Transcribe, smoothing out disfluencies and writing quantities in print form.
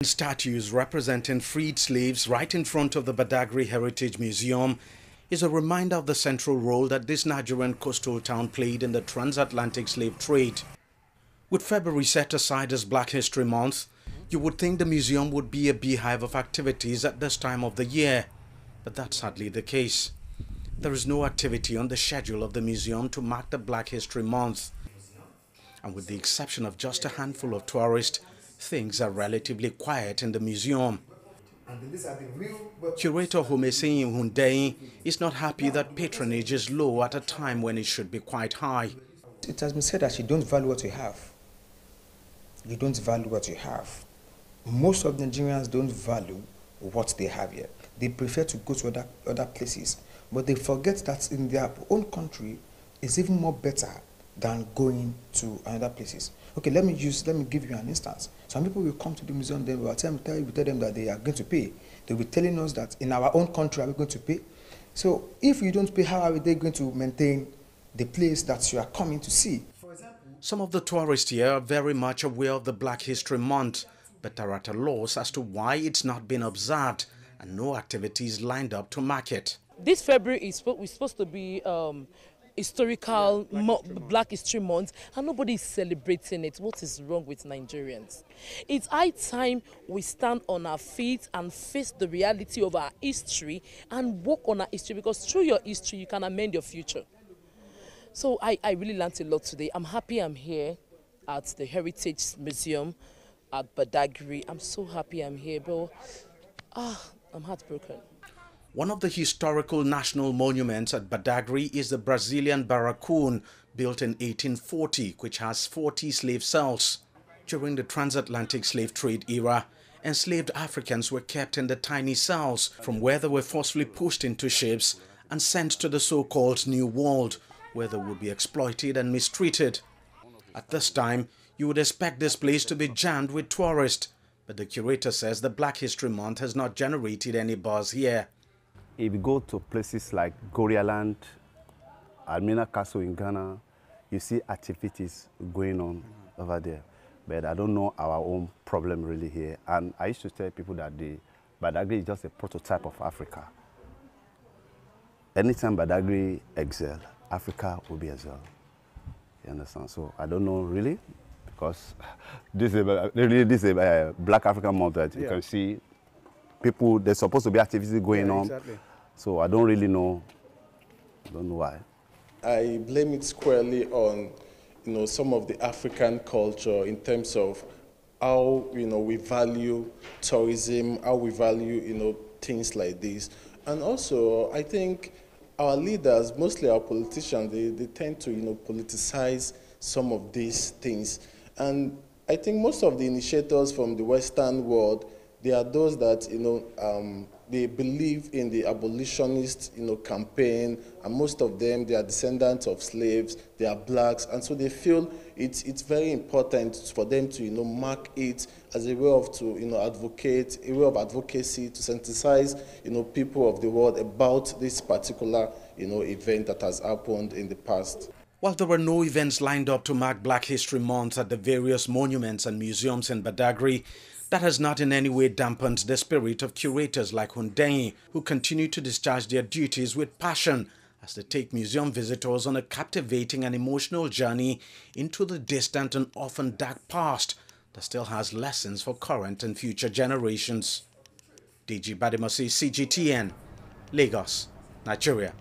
Statues representing freed slaves right in front of the Badagry Heritage Museum is a reminder of the central role that this Nigerian coastal town played in the transatlantic slave trade. With February set aside as Black History Month, you would think the museum would be a beehive of activities at this time of the year, but that's hardly the case. There is no activity on the schedule of the museum to mark the Black History Month, and with the exception of just a handful of tourists, things are relatively quiet in the museum. Curator Homeseyin Hundeyin is not happy that patronage is low at a time when it should be quite high. It has been said that you don't value what you have. You don't value what you have. Most of Nigerians don't value what they have here. They prefer to go to other places, but they forget that in their own country is even more better than going to other places. Okay, let me give you an instance. Some people will come to the museum, then we tell them that they are going to pay. They'll be telling us that in our own country are we going to pay. So if you don't pay, how are they going to maintain the place that you are coming to see? Some of the tourists here are very much aware of the Black History Month, but are at a loss as to why it's not been observed and no activities lined up to mark it. This February is supposed to be historical Black History Month, and nobody is celebrating it. What is wrong with Nigerians? It's high time we stand on our feet and face the reality of our history and work on our history, because through your history you can amend your future. So I really learned a lot today. I'm happy I'm here at the Heritage Museum at Badagry. I'm so happy I'm here, but I'm heartbroken. One of the historical national monuments at Badagry is the Brazilian barracoon, built in 1840, which has 40 slave cells. During the transatlantic slave trade era, enslaved Africans were kept in the tiny cells, from where they were forcefully pushed into ships and sent to the so-called New World, where they would be exploited and mistreated. At this time, you would expect this place to be jammed with tourists, but the curator says the Black History Month has not generated any buzz here. If you go to places like Gorialand, Almina Castle in Ghana, you see activities going on over there. But I don't know our own problem really here. And I used to tell people that Badagry is just a prototype of Africa. Anytime Badagry excel, Africa will be excel. You understand? So I don't know really, because this is a Black African month that you can see. People, there's supposed to be activities going on. Exactly. So I don't really know. I don't know why. I blame it squarely on, some of the African culture in terms of how, we value tourism, how we value, things like this. And also, I think our leaders, mostly our politicians, they tend to, politicize some of these things. And I think most of the initiators from the Western world, they are those that, they believe in the abolitionist, campaign, and most of them, they are descendants of slaves, they are blacks, and so they feel it's very important for them to, mark it as a way of advocate, a way of advocacy to sensitize, people of the world about this particular, event that has happened in the past. While there were no events lined up to mark Black History Month at the various monuments and museums in Badagry, that has not in any way dampened the spirit of curators like Hundeyin, who continue to discharge their duties with passion as they take museum visitors on a captivating and emotional journey into the distant and often dark past that still has lessons for current and future generations. DG Badimasi, CGTN, Lagos, Nigeria.